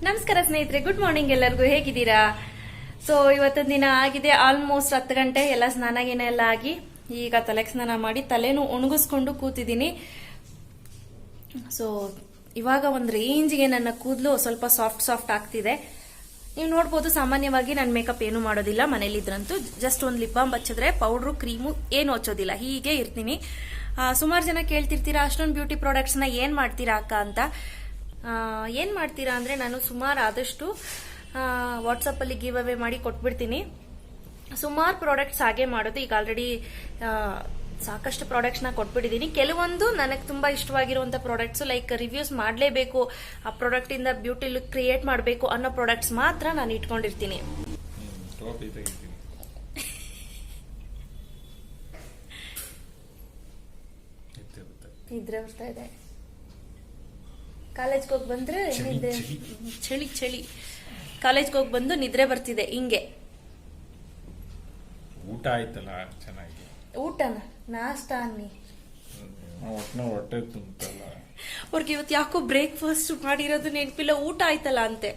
ನಮಸ್ಕಾರ ಸ್ನೇಹಿತರೆ, good morning. ಎಲ್ಲರಿಗೂ ಹೇಗಿದ್ದೀರಾ? ಸೊ ಇವತ್ತಿನ ದಿನ ಆಗಿದೆ ಆಲ್ಮೋಸ್ಟ್ 10 ಗಂಟೆ. ಎಲ್ಲ ಸ್ನಾನ ಗೀನ ಎಲ್ಲ ಆಗಿ ಈಗ ತಲೆಗೆ ಸ್ನಾನ ಮಾಡಿ ತಲೆನೂ ಒಣಗಿಸ್ಕೊಂಡು ಕೂತಿದ್ದೀನಿ. ಸೊ ಇವಾಗ ಒಂದು ರೇಂಜ್ಗೆ ನನ್ನ ಕೂದಲು ಸ್ವಲ್ಪ ಸಾಫ್ಟ್ ಆಗ್ತಿದೆ. ನೀವು ನೋಡ್ಬೋದು, ಸಾಮಾನ್ಯವಾಗಿ ನಾನು ಮೇಕಪ್ ಏನು ಮಾಡೋದಿಲ್ಲ ಮನೇಲಿದ್ರಂತೂ. ಜಸ್ಟ್ ಒಂದು ಲಿಪ್ ಬಾಮ್ ಹಚ್ಚಿದ್ರೆ ಪೌಡ್ರು ಕ್ರೀಮು ಏನು ಹಚ್ಚೋದಿಲ್ಲ, ಹೀಗೆ ಇರ್ತೀನಿ. ಸುಮಾರು ಜನ ಕೇಳ್ತಿರ್ತೀರಾ ಅಷ್ಟೊಂದು ಬ್ಯೂಟಿ ಪ್ರಾಡಕ್ಟ್ಸ್ನ ಏನ್ ಮಾಡ್ತೀರಾ ಅಕ್ಕ ಅಂತ. ಏನ್ ಮಾಡ್ತೀರಾ ಅಂದ್ರೆ, ನಾನು ಸುಮಾರು ಆದಷ್ಟು ವಾಟ್ಸಪ್ ಅಲ್ಲಿ ಗಿವ್ ಅವೇ ಮಾಡಿ ಕೊಟ್ಬಿಡ್ತೀನಿ. ಸುಮಾರು ಪ್ರಾಡಕ್ಟ್ಸ್ ಹಾಗೆ ಮಾಡೋದು. ಈಗ ಆಲ್ರೆಡಿ ಸಾಕಷ್ಟು ಪ್ರಾಡಕ್ಟ್ಸ್ ನ ಕೊಟ್ಬಿಟ್ಟಿದ್ದೀನಿ. ಕೆಲವೊಂದು ನನಗೆ ತುಂಬಾ ಇಷ್ಟವಾಗಿರುವಂತ ಪ್ರಾಡಕ್ಟ್ಸ್, ಲೈಕ್ ರಿವ್ಯೂಸ್ ಮಾಡಲೇಬೇಕು, ಆ ಪ್ರಾಡಕ್ಟ್ ಇಂದ ಬ್ಯೂಟಿ ಲುಕ್ ಕ್ರಿಯೇಟ್ ಮಾಡಬೇಕು ಅನ್ನೋ ಪ್ರಾಡಕ್ಟ್ಸ್ ಮಾತ್ರ ನಾನು ಇಟ್ಕೊಂಡಿರ್ತೀನಿ. ನಿದ್ರೆ ಬರ್ತಾ ಇದೆ. ಕಾಲೇಜ್ಗೆ ಹೋಗಿ ಬಂದ್ರೆ ಚಳಿ ಕಾಲೇಜ್ಗೆ ಹೋಗಿ ಬಂದು ನಿದ್ರೆ ಬರ್ತಿದೆ. ಹಿಂಗೆ ಊಟ ಆಯ್ತಲ್ಲ ಚೆನ್ನಾಗಿ. ಊಟನ ನಾಷ್ಟ ಅನ್ನಿ, ಹೊಟ್ಟೆ ತುಂಬಲ್ಲ. ಅವ್ರಿಗೆ ಇವತ್ತು ಯಾಕೋ ಬ್ರೇಕ್ಫಾಸ್ಟ್ ಮಾಡಿರೋದು ನೆನಪಿಲ್ಲ, ಊಟ ಆಯ್ತಲ್ಲ ಅಂತೆ.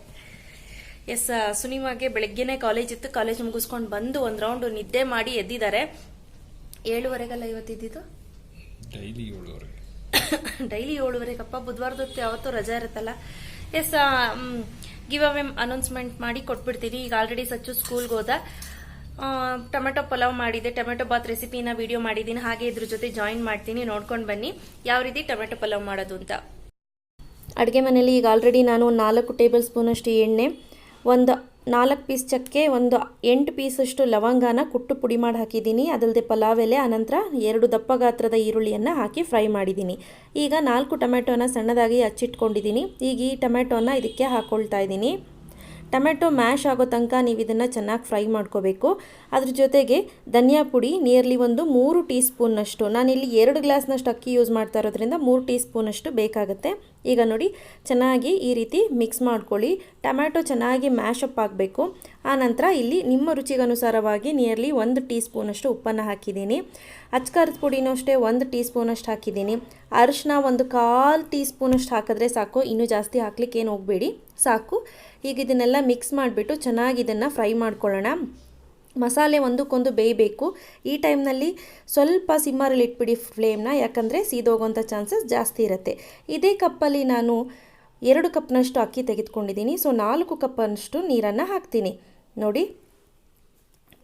ಎಸ್, ಸುನಿಮಾಗೆ ಬೆಳಗ್ಗೆನೆ ಕಾಲೇಜ್ ಇತ್ತು. ಕಾಲೇಜ್ ಮುಗಿಸ್ಕೊಂಡು ಬಂದು ಒಂದ್ ರೌಂಡ್ ನಿದ್ದೆ ಮಾಡಿ ಎದ್ದಿದ್ದಾರೆ. 7:30ಗಲ್ಲ ಇವತ್ತಿದ್ದು, ಡೈಲಿ 7:30. ಬುಧವಾರದೊತ್ತು ಯಾವತ್ತೂ ರಜಾ ಇರುತ್ತಲ್ಲ. ಎಸ್, ಗಿವ್ ಅವೇ ಅನೌನ್ಸ್ಮೆಂಟ್ ಮಾಡಿ ಕೊಟ್ಬಿಡ್ತೀನಿ. ಈಗ ಆಲ್ರೆಡಿ ಸಚ್ಚು ಸ್ಕೂಲ್ಗೆ ಹೋದ. ಟೊಮೆಟೊ ಪಲಾವ್ ಮಾಡಿದೆ, ಟೊಮೆಟೊ ಬಾತ್ ರೆಸಿಪಿನ ವಿಡಿಯೋ ಮಾಡಿದ್ದೀನಿ. ಹಾಗೆ ಇದ್ರ ಜೊತೆ ಜಾಯಿನ್ ಮಾಡ್ತೀನಿ, ನೋಡ್ಕೊಂಡು ಬನ್ನಿ ಯಾವ ರೀತಿ ಟೊಮೆಟೊ ಪಲಾವ್ ಮಾಡೋದು ಅಂತ. ಅಡುಗೆ ಮನೆಯಲ್ಲಿ ಈಗ ಆಲ್ರೆಡಿ ನಾನು 4 ಟೇಬಲ್ ಸ್ಪೂನ್ ಅಷ್ಟು ಎಣ್ಣೆ, ಒಂದು 4 ಪೀಸ್ ಚಕ್ಕೆ, ಒಂದು 8 ಪೀಸಷ್ಟು ಲವಂಗನ ಕುಟ್ಟು ಪುಡಿ ಮಾಡಿ ಹಾಕಿದ್ದೀನಿ. ಅದಲ್ಲದೆ ಪಲಾವ್ ಎಲೆ, ಅನಂತರ 2 ದಪ್ಪ ಗಾತ್ರದ ಈರುಳ್ಳಿಯನ್ನು ಹಾಕಿ ಫ್ರೈ ಮಾಡಿದ್ದೀನಿ. ಈಗ 4 ಟೊಮೆಟೊನ ಸಣ್ಣದಾಗಿ ಹಚ್ಚಿಟ್ಕೊಂಡಿದ್ದೀನಿ. ಈಗ ಈ ಟೊಮೆಟೊನ ಇದಕ್ಕೆ ಹಾಕ್ಕೊಳ್ತಾ ಇದ್ದೀನಿ. ಟೊಮೆಟೊ ಮ್ಯಾಶ್ ಆಗೋ ತನಕ ನೀವು ಇದನ್ನು ಚೆನ್ನಾಗಿ ಫ್ರೈ ಮಾಡ್ಕೋಬೇಕು. ಅದ್ರ ಜೊತೆಗೆ ಧನಿಯಾ ಪುಡಿ ನಿಯರ್ಲಿ ಒಂದು 3 ಟೀ ಸ್ಪೂನ್ನಷ್ಟು, ನಾನಿಲ್ಲಿ 2 ಗ್ಲಾಸ್ನಷ್ಟು ಅಕ್ಕಿ ಯೂಸ್ ಮಾಡ್ತಾ ಇರೋದ್ರಿಂದ 3 ಟೀ ಸ್ಪೂನಷ್ಟು ಬೇಕಾಗುತ್ತೆ. ಈಗ ನೋಡಿ, ಚೆನ್ನಾಗಿ ಈ ರೀತಿ ಮಿಕ್ಸ್ ಮಾಡ್ಕೊಳ್ಳಿ. ಟೊಮ್ಯಾಟೊ ಚೆನ್ನಾಗಿ ಮ್ಯಾಶ್ ಅಪ್ ಆಗಬೇಕು. ಆನಂತರ ಇಲ್ಲಿ ನಿಮ್ಮ ರುಚಿಗನುಸಾರವಾಗಿ ನಿಯರ್ಲಿ 1 ಟೀ ಸ್ಪೂನಷ್ಟು ಉಪ್ಪನ್ನು ಹಾಕಿದ್ದೀನಿ. ಅಚ್ಕಾರದ ಪುಡಿನೂ ಅಷ್ಟೇ 1 ಟೀ ಸ್ಪೂನಷ್ಟು ಹಾಕಿದ್ದೀನಿ. ಅರಿಶಿನ 1/4 ಟೀ ಸ್ಪೂನಷ್ಟು ಹಾಕಿದ್ರೆ ಸಾಕು, ಇನ್ನೂ ಜಾಸ್ತಿ ಹಾಕ್ಲಿಕ್ಕೆ ಏನು ಹೋಗಬೇಡಿ, ಸಾಕು. ಈಗ ಇದನ್ನೆಲ್ಲ ಮಿಕ್ಸ್ ಮಾಡಿಬಿಟ್ಟು ಚೆನ್ನಾಗಿ ಇದನ್ನು ಫ್ರೈ ಮಾಡ್ಕೊಳ್ಳೋಣ. ಮಸಾಲೆ ಒಂದಕ್ಕೊಂದು ಬೇಯಬೇಕು. ಈ ಟೈಮ್ನಲ್ಲಿ ಸ್ವಲ್ಪ ಸಿಮ್ಮರಲ್ಲಿ ಇಟ್ಬಿಡಿ ಫ್ಲೇಮ್ನ, ಯಾಕಂದರೆ ಸೀದೋಗೋಂಥ ಚಾನ್ಸಸ್ ಜಾಸ್ತಿ ಇರುತ್ತೆ. ಇದೇ ಕಪ್ಪಲ್ಲಿ ನಾನು 2 ಕಪ್ನಷ್ಟು ಅಕ್ಕಿ ತೆಗೆದುಕೊಂಡಿದ್ದೀನಿ. ಸೊ 4 ಕಪ್ಪಷ್ಟು ನೀರನ್ನು ಹಾಕ್ತೀನಿ. ನೋಡಿ,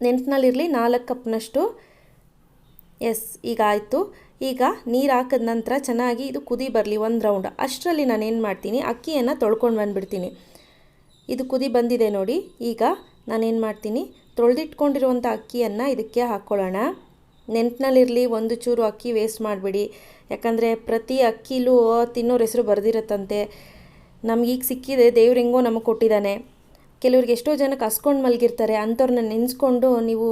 ನೆನಪಿನಲ್ಲಿರಲಿ, 4 ಕಪ್ನಷ್ಟು. ಎಸ್, ಈಗ ಆಯಿತು. ಈಗ ನೀರು ಹಾಕಿದ ನಂತರ ಚೆನ್ನಾಗಿ ಇದು ಕುದಿ ಬರಲಿ ಒಂದು ರೌಂಡ್. ಅಷ್ಟರಲ್ಲಿ ನಾನೇನು ಮಾಡ್ತೀನಿ, ಅಕ್ಕಿಯನ್ನು ತೊಳ್ಕೊಂಡು ಬಂದುಬಿಡ್ತೀನಿ. ಇದು ಕುದಿ ಬಂದಿದೆ ನೋಡಿ. ಈಗ ನಾನೇನು ಮಾಡ್ತೀನಿ, ತೊಳೆದಿಟ್ಕೊಂಡಿರುವಂಥ ಅಕ್ಕಿಯನ್ನು ಇದಕ್ಕೆ ಹಾಕ್ಕೊಳ್ಳೋಣ. ನೆನಪಿನಲ್ಲಿರಲಿ, ಒಂದು ಚೂರು ಅಕ್ಕಿ ವೇಸ್ಟ್ ಮಾಡಿಬಿಡಿ. ಯಾಕಂದರೆ ಪ್ರತಿ ಅಕ್ಕಿಲೂ ತಿನ್ನೋರ ಹೆಸರು ಬರೆದಿರುತ್ತಂತೆ. ನಮಗೀಗ ಸಿಕ್ಕಿದೆ, ದೇವ್ರು ಹೆಂಗೋ ನಮಗೆ ಕೊಟ್ಟಿದ್ದಾನೆ. ಕೆಲವ್ರಿಗೆ ಎಷ್ಟೋ ಜನಕ್ಕೆ ಹಸ್ಕೊಂಡು ಮಲಗಿರ್ತಾರೆ. ಅಂಥವ್ರನ್ನ ನೆನೆಸ್ಕೊಂಡು ನೀವು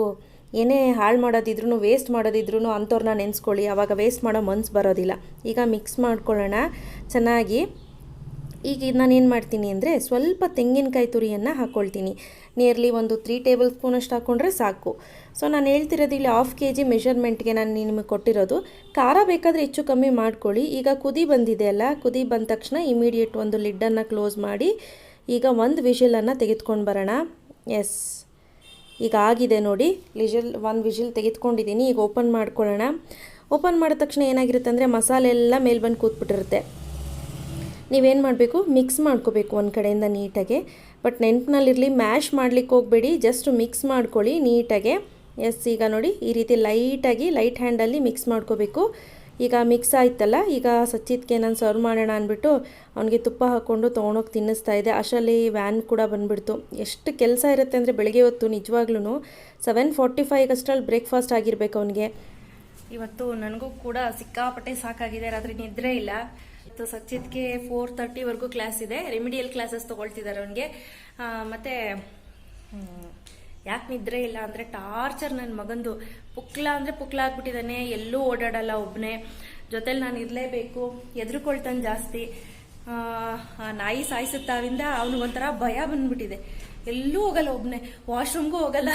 ಏನೇ ಹಾಳು ಮಾಡೋದಿದ್ರು, ವೇಸ್ಟ್ ಮಾಡೋದಿದ್ರು ಅಂಥವ್ರನ್ನ ನೆನೆಸ್ಕೊಳ್ಳಿ. ಆವಾಗ ವೇಸ್ಟ್ ಮಾಡೋ ಮನ್ಸು ಬರೋದಿಲ್ಲ. ಈಗ ಮಿಕ್ಸ್ ಮಾಡ್ಕೊಳ್ಳೋಣ ಚೆನ್ನಾಗಿ. ಈಗ ನಾನೇನು ಮಾಡ್ತೀನಿ ಅಂದರೆ, ಸ್ವಲ್ಪ ತೆಂಗಿನಕಾಯಿ ತುರಿಯನ್ನು ಹಾಕ್ಕೊಳ್ತೀನಿ. ನಿಯರ್ಲಿ ಒಂದು 3 ಟೇಬಲ್ ಸ್ಪೂನಷ್ಟು ಹಾಕ್ಕೊಂಡ್ರೆ ಸಾಕು. ಸೊ ನಾನು ಹೇಳ್ತಿರೋದು ಇಲ್ಲಿ 1/2 kg ಮೆಷರ್ಮೆಂಟ್ಗೆ ನಾನು ನಿಮಗೆ ಕೊಟ್ಟಿರೋದು. ಖಾರ ಬೇಕಾದರೆ ಹೆಚ್ಚು ಕಮ್ಮಿ ಮಾಡ್ಕೊಳ್ಳಿ. ಈಗ ಕುದಿ ಬಂದಿದೆ ಅಲ್ಲ, ಕುದಿ ಬಂದ ತಕ್ಷಣ ಇಮಿಡಿಯೇಟ್ ಒಂದು ಲಿಡ್ಡನ್ನು ಕ್ಲೋಸ್ ಮಾಡಿ ಈಗ 1 ವಿಷಲನ್ನು ತೆಗೆದುಕೊಂಡು ಬರೋಣ. ಎಸ್, ಈಗ ಆಗಿದೆ ನೋಡಿ, 1 ವಿಷಲ್ ತೆಗೆದುಕೊಂಡಿದ್ದೀನಿ. ಈಗ ಓಪನ್ ಮಾಡ್ಕೊಳ್ಳೋಣ. ಓಪನ್ ಮಾಡಿದ ತಕ್ಷಣ ಏನಾಗಿರುತ್ತೆ ಅಂದರೆ, ಮಸಾಲೆ ಎಲ್ಲ ಮೇಲೆ ಬಂದು ಕೂತ್ಬಿಟ್ಟಿರುತ್ತೆ. ನೀವೇನು ಮಾಡಬೇಕು, ಮಿಕ್ಸ್ ಮಾಡ್ಕೋಬೇಕು ಒಂದು ಕಡೆಯಿಂದ ನೀಟಾಗೆ. ಬಟ್ ನೆನಪಿನಲ್ಲಿರಲಿ, ಮ್ಯಾಶ್ ಮಾಡ್ಲಿಕ್ಕೆ ಹೋಗಬೇಡಿ, ಜಸ್ಟ್ ಮಿಕ್ಸ್ ಮಾಡ್ಕೊಳ್ಳಿ ನೀಟಾಗೆ. ಎಸ್, ಈಗ ನೋಡಿ, ಈ ರೀತಿ ಲೈಟಾಗಿ ಲೈಟ್ ಹ್ಯಾಂಡಲ್ಲಿ ಮಿಕ್ಸ್ ಮಾಡ್ಕೋಬೇಕು. ಈಗ ಮಿಕ್ಸ್ ಆಯ್ತಲ್ಲ, ಈಗ ಸಚ್ಚಿದ್ಕೆ ನಾನು ಸರ್ವ್ ಮಾಡೋಣ ಅಂದ್ಬಿಟ್ಟು ಅವನಿಗೆ ತುಪ್ಪ ಹಾಕ್ಕೊಂಡು ತೊಗೊಂಡೋಗಿ ತಿನ್ನಿಸ್ತಾ ಇದ್ದೆ. ಅಷ್ಟರಲ್ಲಿ ವ್ಯಾನ್ ಕೂಡ ಬಂದುಬಿಡ್ತು. ಎಷ್ಟು ಕೆಲಸ ಇರುತ್ತೆ ಅಂದರೆ, ಬೆಳಗ್ಗೆ ಹೊತ್ತು ನಿಜವಾಗ್ಲೂ 7:45 ಅಷ್ಟರಲ್ಲಿ ಬ್ರೇಕ್ಫಾಸ್ಟ್ ಆಗಿರ್ಬೇಕು ಅವನಿಗೆ. ಇವತ್ತು ನನಗೂ ಕೂಡ ಸಿಕ್ಕಾಪಟ್ಟೆ ಸಾಕಾಗಿದೆ, ರಾತ್ರಿ ನಿದ್ರೆ ಇಲ್ಲ. ಸಚ್ಚಿದ್ಗೆ 4:30ವರೆಗೂ ಕ್ಲಾಸ್ ಇದೆ. ರೆಮಿಡಿಯಲ್ ಕ್ಲಾಸಸ್ ತೊಗೊಳ್ತಿದ್ದಾರೆ ಅವನಿಗೆ. ಮತ್ತು ಯಾಕೆ ನಿದ್ರೆ ಇಲ್ಲ ಅಂದರೆ, ಟಾರ್ಚರ್ ನನ್ನ ಮಗಂದು. ಪುಕ್ಲ ಅಂದರೆ ಪುಕ್ಲ ಆಗ್ಬಿಟ್ಟಿದ್ದಾನೆ. ಎಲ್ಲೂ ಓಡಾಡಲ್ಲ, ಒಬ್ಬನೇ ಜೊತೆಲಿ ನಾನು ಇರಲೇಬೇಕು. ಎದುರುಕೊಳ್ತಾನೆ ಜಾಸ್ತಿ. ನಾಯಿ ಸಾಯಿಸುತ್ತಾವಿಂದ ಅವನಿಗೊಂಥರ ಭಯ ಬಂದ್ಬಿಟ್ಟಿದೆ. ಎಲ್ಲೂ ಹೋಗಲ್ಲ, ಒಬ್ಬನೇ ವಾಶ್ರೂಮ್ಗೂ ಹೋಗಲ್ಲ.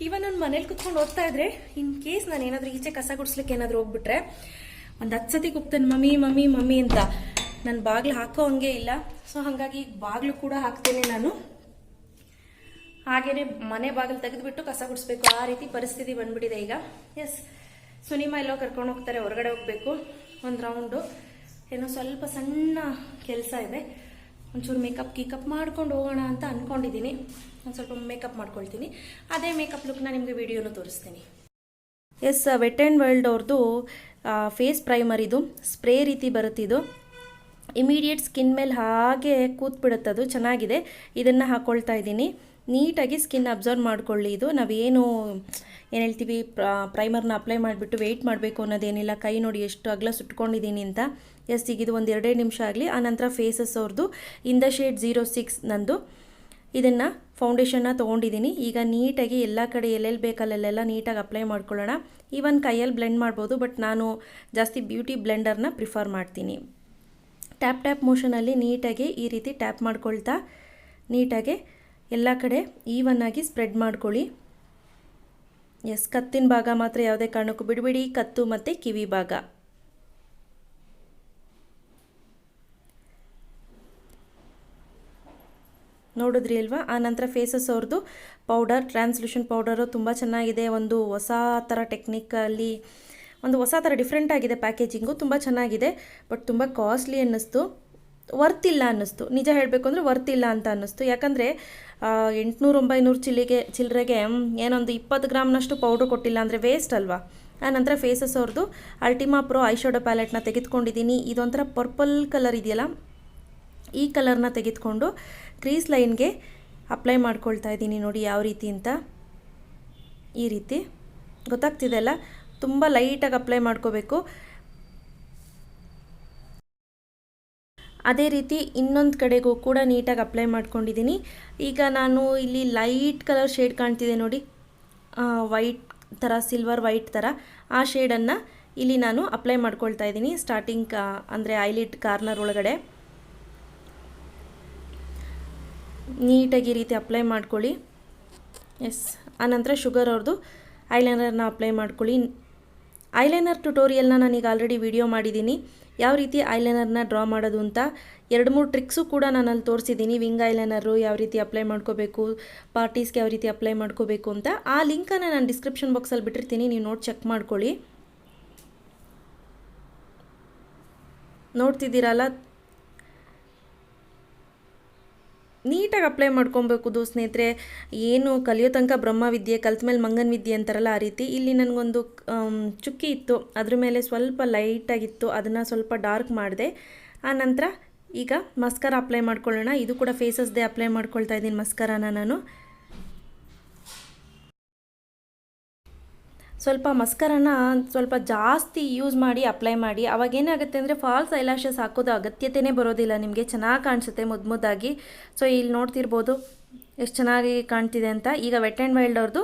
ಇವನ್ ನನ್ನ ಮನೇಲಿ ಕುತ್ಕೊಂಡು ಓದ್ತಾ ಇದ್ರೆ, ಇನ್ ಕೇಸ್ ನಾನು ಏನಾದರೂ ಈಚೆ ಕಸ ಗುಡಿಸ್ಲಿಕ್ಕೆ ಏನಾದರೂ ಹೋಗ್ಬಿಟ್ರೆ ಒಂದು 10 ಸತಿ ಕೂಗ್ತಾನೆ, ಮಮ್ಮಿ ಮಮ್ಮಿ ಮಮ್ಮಿ ಅಂತ. ನಾನು ಬಾಗಿಲು ಹಾಕೋ ಹಂಗೆ ಇಲ್ಲ. ಸೊ ಹಾಗಾಗಿ ಬಾಗಿಲು ಕೂಡ ಹಾಕ್ತೇನೆ ನಾನು. ಹಾಗೇನೆ ಮನೆ ಬಾಗಿಲು ತೆಗೆದುಬಿಟ್ಟು ಕಸ ಗುಡಿಸ್ಬೇಕು, ಆ ರೀತಿ ಪರಿಸ್ಥಿತಿ ಬಂದ್ಬಿಟ್ಟಿದೆ ಈಗ. ಎಸ್, ಸುನಿಮಾ ಎಲ್ಲೋ ಕರ್ಕೊಂಡು ಹೋಗ್ತಾರೆ, ಹೊರಗಡೆ ಹೋಗ್ಬೇಕು ಒಂದು ರೌಂಡು. ಏನೋ ಸ್ವಲ್ಪ ಸಣ್ಣ ಕೆಲಸ ಇದೆ, ಒಂಚೂರು ಗೀಕಪ್ ಮಾಡ್ಕೊಂಡು ಹೋಗೋಣ ಅಂತ ಅಂದ್ಕೊಂಡಿದ್ದೀನಿ. ಒಂದು ಸ್ವಲ್ಪ ಮೇಕಪ್ ಮಾಡ್ಕೊಳ್ತೀನಿ, ಅದೇ ಮೇಕಪ್ ಲುಕ್ನ ನಿಮಗೆ ವಿಡಿಯೋನು ತೋರಿಸ್ತೀನಿ. ಎಸ್, ವೆಟ್ ಆ್ಯಂಡ್ ವೈಲ್ಡ್ ಅವ್ರದ್ದು ಫೇಸ್ ಪ್ರೈಮರ್ ಇದು, ಸ್ಪ್ರೇ ರೀತಿ ಬರುತ್ತಿದ್ದು. ಇಮಿಡಿಯೇಟ್ ಸ್ಕಿನ್ ಮೇಲೆ ಹಾಗೆ ಕೂತ್ಬಿಡುತ್ತದು, ಚೆನ್ನಾಗಿದೆ. ಇದನ್ನು ಹಾಕ್ಕೊಳ್ತಾ ಇದ್ದೀನಿ. ನೀಟಾಗಿ ಸ್ಕಿನ್ ಅಬ್ಸರ್ವ್ ಮಾಡ್ಕೊಳ್ಳಿ. ಇದು ನಾವೇನು ಏನು ಹೇಳ್ತೀವಿ, ಪ್ರೈಮರ್ನ ಅಪ್ಲೈ ಮಾಡಿಬಿಟ್ಟು ವೆಯ್ಟ್ ಮಾಡಬೇಕು ಅನ್ನೋದೇನಿಲ್ಲ. ಕೈ ನೋಡಿ ಎಷ್ಟು ಅಗಲ ಸುಟ್ಕೊಂಡಿದ್ದೀನಿ ಅಂತ. ಎಸ್, ಈಗ ಇದು ಒಂದು 2 ನಿಮಿಷ ಆಗಲಿ. ಆನಂತರ ಫೇಸಸ್ ಅವ್ರದ್ದು ಇನ್ ದ ಶೇಡ್ 06 ನಂದು ಇದನ್ನು ಫೌಂಡೇಶನ್ನ ತೊಗೊಂಡಿದ್ದೀನಿ. ಈಗ ನೀಟಾಗಿ ಎಲ್ಲ ಕಡೆ ಎಲ್ಲೆಲ್ಲಿ ಬೇಕಲ್ಲೆಲ್ಲ ನೀಟಾಗಿ ಅಪ್ಲೈ ಮಾಡ್ಕೊಳ್ಳೋಣ. ಈವನ್ ಕೈಯಲ್ಲಿ ಬ್ಲೆಂಡ್ ಮಾಡ್ಬೋದು, ಬಟ್ ನಾನು ಜಾಸ್ತಿ ಬ್ಯೂಟಿ ಬ್ಲೆಂಡರ್ನ ಪ್ರಿಫರ್ ಮಾಡ್ತೀನಿ. ಟ್ಯಾಪ್ ಮೋಷನಲ್ಲಿ ನೀಟಾಗಿ ಈ ರೀತಿ ಟ್ಯಾಪ್ ಮಾಡ್ಕೊಳ್ತಾ ನೀಟಾಗಿ ಎಲ್ಲ ಕಡೆ ಈವನ್ ಆಗಿ ಸ್ಪ್ರೆಡ್ ಮಾಡ್ಕೊಳ್ಳಿ. ಎಸ್, ಕತ್ತಿನ ಭಾಗ ಮಾತ್ರ ಯಾವುದೇ ಕಾರಣಕ್ಕೂ ಬಿಡಬೇಡಿ, ಕತ್ತು ಮತ್ತು ಕಿವಿ ಭಾಗ. ನೋಡಿದ್ರಿ ಅಲ್ವಾ? ಆ ನಂತರ ಫೇಸಸ್ ಅವ್ರದ್ದು ಪೌಡರ್, ಟ್ರಾನ್ಸ್ಲ್ಯೂಷನ್ ಪೌಡರು ತುಂಬ ಚೆನ್ನಾಗಿದೆ. ಒಂದು ಹೊಸ ಥರ ಟೆಕ್ನಿಕಲ್ಲಿ, ಒಂದು ಹೊಸ ಥರ ಡಿಫ್ರೆಂಟ್ ಆಗಿದೆ. ಪ್ಯಾಕೇಜಿಂಗು ತುಂಬ ಚೆನ್ನಾಗಿದೆ, ಬಟ್ ತುಂಬ ಕಾಸ್ಟ್ಲಿ ಅನ್ನಿಸ್ತು. ವರ್ತ್ ಇಲ್ಲ ಅನ್ನಿಸ್ತು, ನಿಜ ಹೇಳಬೇಕು ಅಂದರೆ ವರ್ತ್ ಇಲ್ಲ ಅಂತ ಅನ್ನಿಸ್ತು. ಯಾಕಂದರೆ 800-900 ಚಿಲ್ಲರೆಗೆ ಏನೊಂದು 20 ಗ್ರಾಮ್ನಷ್ಟು ಪೌಡ್ರ್ ಕೊಟ್ಟಿಲ್ಲ ಅಂದರೆ ವೇಸ್ಟ್ ಅಲ್ವಾ. ಆನಂತರ ಫೇಸಸ್ ಅವ್ರದ್ದು ಅಲ್ಟಿಮಾ ಪ್ರೋ ಐ ಶಾಡೋ ಪ್ಯಾಲೆಟ್ನ ತೆಗೆದುಕೊಂಡಿದ್ದೀನಿ. ಇದೊಂಥರ ಪರ್ಪಲ್ ಕಲರ್ ಇದೆಯಲ್ಲ, ಈ ಕಲರ್ನ ತೆಗೆದುಕೊಂಡು ಕ್ರೀಸ್ ಲೈನ್ಗೆ ಅಪ್ಲೈ ಮಾಡ್ಕೊಳ್ತಾ ಇದ್ದೀನಿ. ನೋಡಿ ಯಾವ ರೀತಿ ಅಂತ, ಈ ರೀತಿ ಗೊತ್ತಾಗ್ತಿದೆ ಅಲ್ಲ, ತುಂಬ ಲೈಟಾಗಿ ಅಪ್ಲೈ ಮಾಡ್ಕೋಬೇಕು. ಅದೇ ರೀತಿ ಇನ್ನೊಂದು ಕಡೆಗೂ ಕೂಡ ನೀಟಾಗಿ ಅಪ್ಲೈ ಮಾಡ್ಕೊಂಡಿದ್ದೀನಿ. ಈಗ ನಾನು ಇಲ್ಲಿ ಲೈಟ್ ಕಲರ್ ಶೇಡ್ ಕಾಣ್ತಿದೆ ನೋಡಿ, ವೈಟ್ ಥರ, ಸಿಲ್ವರ್ ವೈಟ್ ಥರ, ಆ ಶೇಡನ್ನು ಇಲ್ಲಿ ನಾನು ಅಪ್ಲೈ ಮಾಡ್ಕೊಳ್ತಾ ಇದ್ದೀನಿ. ಸ್ಟಾರ್ಟಿಂಗ್ ಅಂದರೆ ಐಲಿಡ್ ಕಾರ್ನರ್ ಒಳಗಡೆ ನೀಟಾಗಿ ಈ ರೀತಿ ಅಪ್ಲೈ ಮಾಡ್ಕೊಳ್ಳಿ. ಎಸ್, ಆನಂತರ ಶುಗರ್ ಅವ್ರದ್ದು ಐಲೈನರ್ನ ಅಪ್ಲೈ ಮಾಡ್ಕೊಳ್ಳಿ. ಐಲೈನರ್ ಟ್ಯುಟೋರಿಯಲ್ನ ನಾನೀಗ ಆಲ್ರೆಡಿ ವಿಡಿಯೋ ಮಾಡಿದ್ದೀನಿ, ಯಾವ ರೀತಿ ಐಲೈನರ್ನ ಡ್ರಾ ಮಾಡೋದು ಅಂತ. 2-3 ಟ್ರಿಕ್ಸು ಕೂಡ ನಾನಲ್ಲಿ ತೋರಿಸಿದ್ದೀನಿ. ವಿಂಗ್ ಐಲೈನರು ಯಾವ ರೀತಿ ಅಪ್ಲೈ ಮಾಡ್ಕೋಬೇಕು, ಪಾರ್ಟೀಸ್ಗೆ ಯಾವ ರೀತಿ ಅಪ್ಲೈ ಮಾಡ್ಕೋಬೇಕು ಅಂತ. ಆ ಲಿಂಕನ್ನು ನಾನು ಡಿಸ್ಕ್ರಿಪ್ಷನ್ ಬಾಕ್ಸಲ್ಲಿ ಬಿಟ್ಟಿರ್ತೀನಿ, ನೀವು ನೋಡಿ ಚೆಕ್ ಮಾಡ್ಕೊಳ್ಳಿ. ನೋಡ್ತಿದ್ದೀರಲ್ಲ, ನೀಟಾಗಿ ಅಪ್ಲೈ ಮಾಡ್ಕೊಬೇಕು ಸ್ನೇಹಿತರೆ. ಏನು ಕಲಿಯೋ ತನಕ ಬ್ರಹ್ಮವಿದ್ಯೆ, ಕಲ್ತ ಮೇಲೆ ಮಂಗನ ವಿದ್ಯೆ ಅಂತಾರಲ್ಲ, ಆ ರೀತಿ. ಇಲ್ಲಿ ನನಗೊಂದು ಚುಕ್ಕಿ ಇತ್ತು, ಅದ್ರ ಮೇಲೆ ಸ್ವಲ್ಪ ಲೈಟಾಗಿತ್ತು, ಅದನ್ನು ಸ್ವಲ್ಪ ಡಾರ್ಕ್ ಮಾಡಿದೆ. ಆನಂತರ ಈಗ ಮಸ್ಕರ ಅಪ್ಲೈ ಮಾಡ್ಕೊಳ್ಳೋಣ. ಇದು ಕೂಡ ಫೇಸಸ್ದೇ ಅಪ್ಲೈ ಮಾಡ್ಕೊಳ್ತಾ ಇದ್ದೀನಿ ಮಸ್ಕರಾನ ನಾನು. ಸ್ವಲ್ಪ ಮಸ್ಕರನ ಸ್ವಲ್ಪ ಜಾಸ್ತಿ ಯೂಸ್ ಮಾಡಿ ಅಪ್ಲೈ ಮಾಡಿ. ಅವಾಗೇನಾಗುತ್ತೆ ಅಂದರೆ ಫಾಲ್ಸ್ ಐಲ್ಯಾಶಸ್ ಹಾಕೋದು ಅಗತ್ಯತೆಯೇ ಬರೋದಿಲ್ಲ ನಿಮಗೆ, ಚೆನ್ನಾಗಿ ಕಾಣಿಸುತ್ತೆ ಮುದ್ದಾಗಿ. ಸೊ ಇಲ್ಲಿ ನೋಡ್ತಿರ್ಬೋದು ಎಷ್ಟು ಚೆನ್ನಾಗಿ ಕಾಣ್ತಿದೆ ಅಂತ. ಈಗ ವೆಟ್ ಆ್ಯಂಡ್ ವೈಲ್ಡ್ ಅವ್ರದ್ದು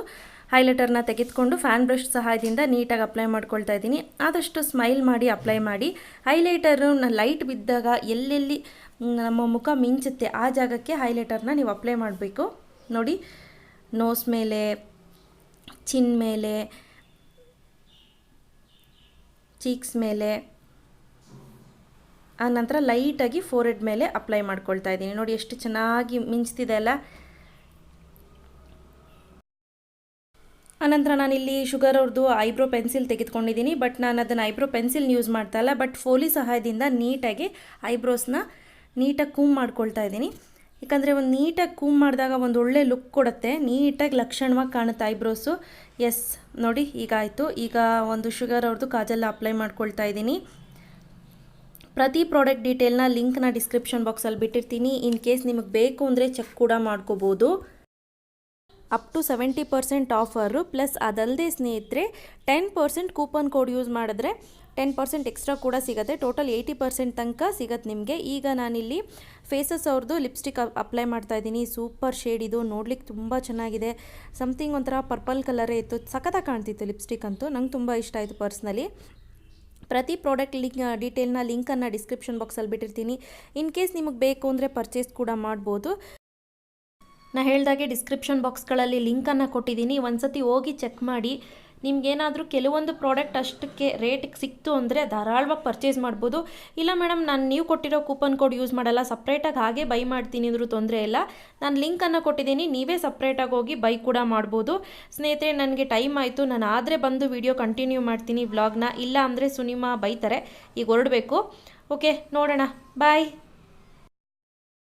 ಹೈಲೈಟರ್ನ ತೆಗೆದುಕೊಂಡು ಫ್ಯಾನ್ ಬ್ರಷ್ ಸಹಾಯದಿಂದ ನೀಟಾಗಿ ಅಪ್ಲೈ ಮಾಡ್ಕೊಳ್ತಾ ಇದ್ದೀನಿ. ಆದಷ್ಟು ಸ್ಮೈಲ್ ಮಾಡಿ ಅಪ್ಲೈ ಮಾಡಿ. ಹೈಲೈಟರು ಲೈಟ್ ಬಿದ್ದಾಗ ಎಲ್ಲೆಲ್ಲಿ ನಮ್ಮ ಮುಖ ಮಿಂಚುತ್ತೆ ಆ ಜಾಗಕ್ಕೆ ಹೈಲೈಟರ್ನ ನೀವು ಅಪ್ಲೈ ಮಾಡಬೇಕು. ನೋಡಿ, ನೋಸ್ ಮೇಲೆ, ಚಿನ್ ಮೇಲೆ, ಚೀಕ್ಸ್ ಮೇಲೆ, ಆನಂತರ ಲೈಟಾಗಿ ಫೋರೆಡ್ ಮೇಲೆ ಅಪ್ಲೈ ಮಾಡ್ಕೊಳ್ತಾ ಇದ್ದೀನಿ. ನೋಡಿ ಎಷ್ಟು ಚೆನ್ನಾಗಿ ಮಿಂಚ್ತಿದೆ ಅಲ್ಲ. ಆನಂತರ ನಾನಿಲ್ಲಿ ಶುಗರ್ ಅವ್ರದ್ದು ಐಬ್ರೋ ಪೆನ್ಸಿಲ್ ತೆಗೆದುಕೊಂಡಿದ್ದೀನಿ, ಬಟ್ ನಾನು ಅದನ್ನು ಐಬ್ರೋ ಪೆನ್ಸಿಲ್ನ ಯೂಸ್ ಮಾಡ್ತಾ ಇಲ್ಲ, ಬಟ್ ಫೋಲಿ ಸಹಾಯದಿಂದ ನೀಟಾಗಿ ಐಬ್ರೋಸ್ನ ನೀಟಾಗಿ ಕೂಮ್ ಮಾಡ್ಕೊಳ್ತಾ ಇದ್ದೀನಿ. ಯಾಕಂದರೆ ಒಂದು ನೀಟಾಗಿ ಕೂಮ್ ಮಾಡಿದಾಗ ಒಂದು ಒಳ್ಳೆ ಲುಕ್ ಕೊಡುತ್ತೆ, ನೀಟಾಗಿ ಲಕ್ಷಣವಾಗಿ ಕಾಣುತ್ತೆ ಐಬ್ರೋಸು. ಎಸ್, ನೋಡಿ ಈಗ ಆಯಿತು. ಈಗ ಒಂದು ಶುಗರ್ ಅವ್ರದ್ದು ಕಾಜೆಲ್ಲ ಅಪ್ಲೈ ಮಾಡ್ಕೊಳ್ತಾ ಇದ್ದೀನಿ. ಪ್ರತಿ ಪ್ರಾಡಕ್ಟ್ ಡೀಟೇಲ್ನ ಲಿಂಕ್ನ ಡಿಸ್ಕ್ರಿಪ್ಷನ್ ಬಾಕ್ಸಲ್ಲಿ ಬಿಟ್ಟಿರ್ತೀನಿ. ಇನ್ ಕೇಸ್ ನಿಮಗೆ ಬೇಕು ಅಂದರೆ ಚೆಕ್ ಕೂಡ ಮಾಡ್ಕೋಬೋದು. ಅಪ್ ಟು 70% ಆಫರು, ಪ್ಲಸ್ ಅದಲ್ಲದೆ ಸ್ನೇಹಿತರೆ 10% ಕೂಪನ್ ಕೋಡ್ ಯೂಸ್ ಮಾಡಿದ್ರೆ 10% ಎಕ್ಸ್ಟ್ರಾ ಕೂಡ ಸಿಗುತ್ತೆ. ಟೋಟಲ್ 80% ತನಕ ಸಿಗುತ್ತೆ ನಿಮಗೆ. ಈಗ ನಾನಿಲ್ಲಿ ಫೇಸಸ್ ಅವ್ರದ್ದು ಲಿಪ್ಸ್ಟಿಕ್ ಅಪ್ಲೈ ಮಾಡ್ತಾ ಇದ್ದೀನಿ. ಸೂಪರ್ ಶೇಡ್ ಇದು, ನೋಡ್ಲಿಕ್ಕೆ ತುಂಬ ಚೆನ್ನಾಗಿದೆ. ಸಮಥಿಂಗ್ ಒಂಥರ ಪರ್ಪಲ್ ಕಲರೇ ಇತ್ತು, ಸಖತ್ತಾಗಿ ಕಾಣ್ತಿತ್ತು ಲಿಪ್ಸ್ಟಿಕ್ ಅಂತೂ. ನಂಗೆ ತುಂಬ ಇಷ್ಟ ಆಯಿತು ಪರ್ಸ್ನಲಿ. ಪ್ರತಿ ಪ್ರಾಡಕ್ಟ್ ಡೀಟೇಲ್ನ ಲಿಂಕನ್ನು ಡಿಸ್ಕ್ರಿಪ್ಷನ್ ಬಾಕ್ಸಲ್ಲಿ ಬಿಟ್ಟಿರ್ತೀನಿ. ಇನ್ ಕೇಸ್ ನಿಮಗೆ ಬೇಕು ಅಂದರೆ ಪರ್ಚೇಸ್ ಕೂಡ ಮಾಡ್ಬೋದು. ನಾನು ಹೇಳ್ದಾಗೆ ಡಿಸ್ಕ್ರಿಪ್ಷನ್ ಬಾಕ್ಸ್ಗಳಲ್ಲಿ ಲಿಂಕನ್ನು ಕೊಟ್ಟಿದ್ದೀನಿ, ಒಂದು ಸತಿ ಹೋಗಿ ಚೆಕ್ ಮಾಡಿ. ನಿಮ್ಗೇನಾದರೂ ಕೆಲವೊಂದು ಪ್ರಾಡಕ್ಟ್ ಅಷ್ಟಕ್ಕೆ ರೇಟಿಗೆ ಸಿಕ್ತು ಅಂದರೆ ಧಾರಾಳವಾಗಿ ಪರ್ಚೇಸ್ ಮಾಡ್ಬೋದು. ಇಲ್ಲ ಮೇಡಮ್ ನಾನು ನೀವು ಕೊಟ್ಟಿರೋ ಕೂಪನ್ ಕೋಡ್ ಯೂಸ್ ಮಾಡಲ್ಲ, ಸಪ್ರೇಟಾಗಿ ಹಾಗೆ ಬೈ ಮಾಡ್ತೀನಿ ಅಂದರೂ ತೊಂದರೆ ಇಲ್ಲ. ನಾನು ಲಿಂಕನ್ನು ಕೊಟ್ಟಿದ್ದೀನಿ, ನೀವೇ ಸಪ್ರೇಟಾಗಿ ಹೋಗಿ ಬೈ ಕೂಡ ಮಾಡ್ಬೋದು. ಸ್ನೇಹಿತರೆ, ನನಗೆ ಟೈಮ್ ಆಯಿತು, ನಾನು ಆದರೆ ಬಂದು ವಿಡಿಯೋ ಕಂಟಿನ್ಯೂ ಮಾಡ್ತೀನಿ ವ್ಲಾಗ್ನ, ಇಲ್ಲ ಅಂದರೆ ಸುನಿಮಾ ಬೈತಾರೆ. ಈಗ ಹೊರಡಬೇಕು. ಓಕೆ, ನೋಡೋಣ. ಬಾಯ್.